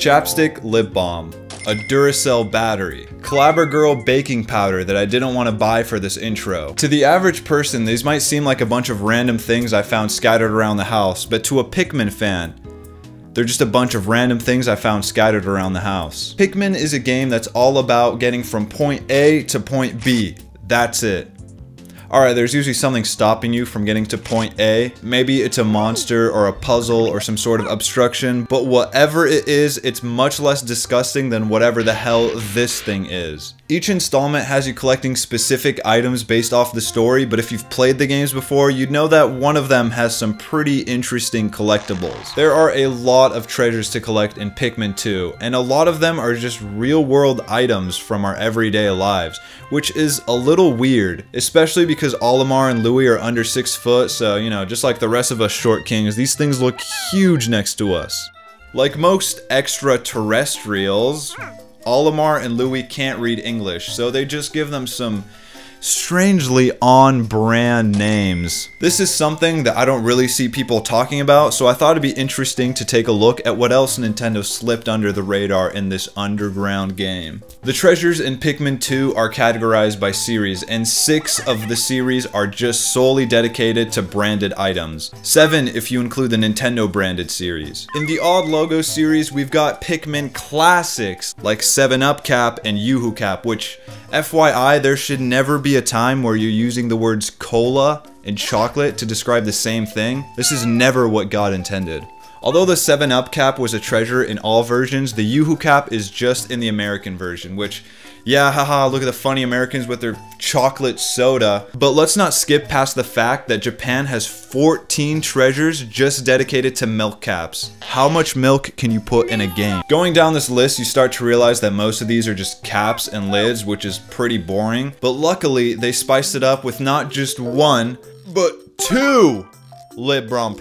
chapstick lip balm, a Duracell battery, Clabber Girl baking powder that I didn't want to buy for this intro. To the average person, these might seem like a bunch of random things I found scattered around the house, but to a Pikmin fan, they're just a bunch of random things I found scattered around the house. Pikmin is a game that's all about getting from point A to point B. That's it. Alright, there's usually something stopping you from getting to point A. Maybe it's a monster or a puzzle or some sort of obstruction, but whatever it is, it's much less disgusting than whatever the hell this thing is. Each installment has you collecting specific items based off the story, but if you've played the games before, you'd know that one of them has some pretty interesting collectibles. There are a lot of treasures to collect in Pikmin 2, and a lot of them are just real-world items from our everyday lives, which is a little weird, especially because Olimar and Louie are under 6 foot, so, you know, just like the rest of us short kings, these things look huge next to us. Like most extraterrestrials, Olimar and Louie can't read English, so they just give them some strangely on-brand names. This is something that I don't really see people talking about, so I thought it'd be interesting to take a look at what else Nintendo slipped under the radar in this underground game. The treasures in Pikmin 2 are categorized by series, and 6 of the series are just solely dedicated to branded items. 7 if you include the Nintendo branded series. In the Odd Logo series, we've got Pikmin classics like 7-Up Cap and Yoo-Hoo Cap, which, FYI, there should never be a time where you're using the words cola and chocolate to describe the same thing. This is never what God intended. Although the 7-Up Cap was a treasure in all versions, the Yoo-Hoo Cap is just in the American version, which, yeah, haha, look at the funny Americans with their chocolate soda. But let's not skip past the fact that Japan has 14 treasures just dedicated to milk caps. How much milk can you put in a game? Going down this list, you start to realize that most of these are just caps and lids, which is pretty boring. But luckily, they spiced it up with not just 1, but 2 lip balm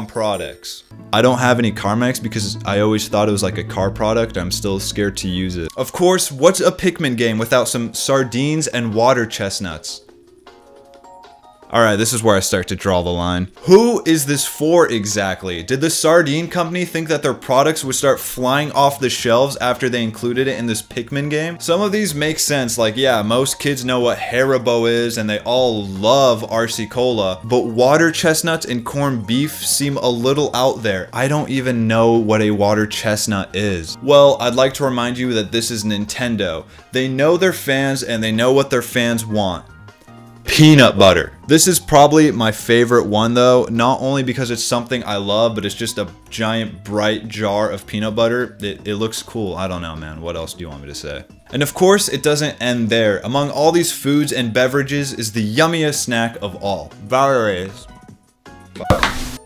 products. I don't have any Carmex because I always thought it was like a car product. I'm still scared to use it. Of course, what's a Pikmin game without some sardines and water chestnuts? Alright, this is where I start to draw the line. Who is this for exactly? Did the sardine company think that their products would start flying off the shelves after they included it in this Pikmin game? Some of these make sense, like yeah, most kids know what Haribo is and they all love RC Cola, but water chestnuts and corned beef seem a little out there. I don't even know what a water chestnut is. Well, I'd like to remind you that this is Nintendo. They know their fans and they know what their fans want. Peanut butter. This is probably my favorite one though, not only because it's something I love, but it's just a giant bright jar of peanut butter. It looks cool. I don't know, man. What else do you want me to say? And of course, it doesn't end there. Among all these foods and beverages is the yummiest snack of all. Valores.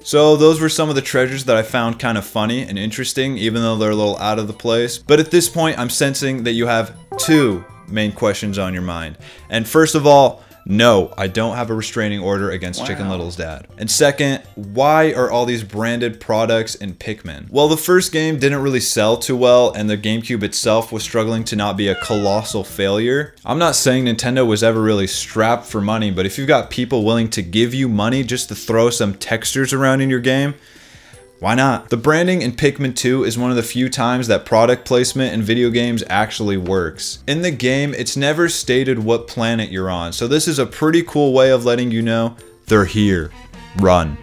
So those were some of the treasures that I found kind of funny and interesting, even though they're a little out of the place. But at this point, I'm sensing that you have 2 main questions on your mind. And first of all, no, I don't have a restraining order against Chicken Little's dad. And second, why are all these branded products in Pikmin? Well, the first game didn't really sell too well, and the GameCube itself was struggling to not be a colossal failure. I'm not saying Nintendo was ever really strapped for money, but if you've got people willing to give you money just to throw some textures around in your game, why not? The branding in Pikmin 2 is one of the few times that product placement in video games actually works. In the game, it's never stated what planet you're on, so this is a pretty cool way of letting you know they're here. Run.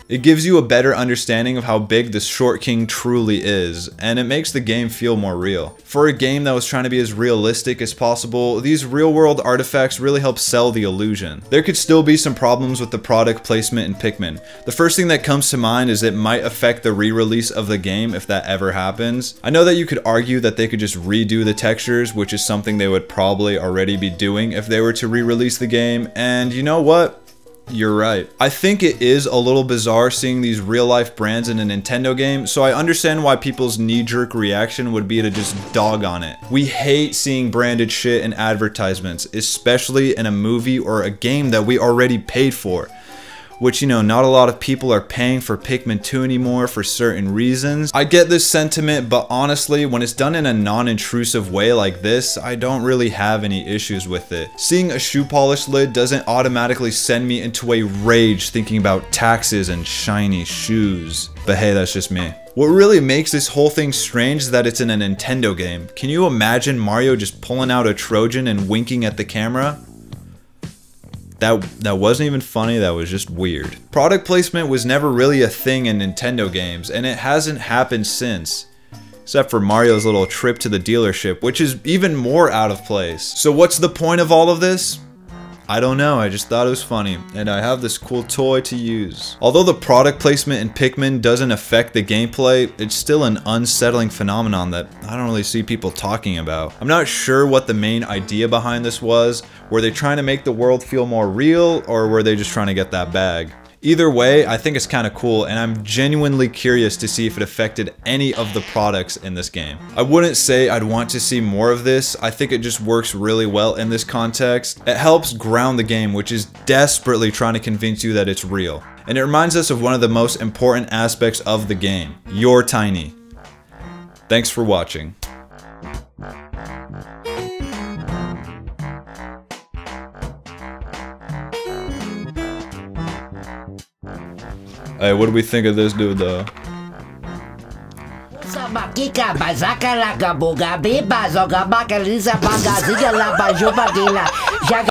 It gives you a better understanding of how big the Short King truly is, and it makes the game feel more real. For a game that was trying to be as realistic as possible, these real-world artifacts really help sell the illusion. There could still be some problems with the product placement in Pikmin. The first thing that comes to mind is it might affect the re-release of the game if that ever happens. I know that you could argue that they could just redo the textures, which is something they would probably already be doing if they were to re-release the game, and you know what? You're right. I think it is a little bizarre seeing these real-life brands in a Nintendo game, so I understand why people's knee-jerk reaction would be to just dog on it. We hate seeing branded shit in advertisements, especially in a movie or a game that we already paid for. which, you know, not a lot of people are paying for Pikmin 2 anymore for certain reasons. I get this sentiment, but honestly, when it's done in a non-intrusive way like this, I don't really have any issues with it. Seeing a shoe polish lid doesn't automatically send me into a rage thinking about taxes and shiny shoes. But hey, that's just me. What really makes this whole thing strange is that it's in a Nintendo game. Can you imagine Mario just pulling out a Trojan and winking at the camera? That wasn't even funny, that was just weird. Product placement was never really a thing in Nintendo games, and it hasn't happened since. Except for Mario's little trip to the dealership, which is even more out of place. So what's the point of all of this? I don't know, I just thought it was funny, and I have this cool toy to use. Although the product placement in Pikmin doesn't affect the gameplay, it's still an unsettling phenomenon that I don't really see people talking about. I'm not sure what the main idea behind this was. Were they trying to make the world feel more real, or were they just trying to get that bag? Either way, I think it's kind of cool, and I'm genuinely curious to see if it affected any of the products in this game. I wouldn't say I'd want to see more of this. I think it just works really well in this context. It helps ground the game, which is desperately trying to convince you that it's real. And it reminds us of one of the most important aspects of the game. You're tiny. Thanks for watching. Hey, what do we think of this dude though?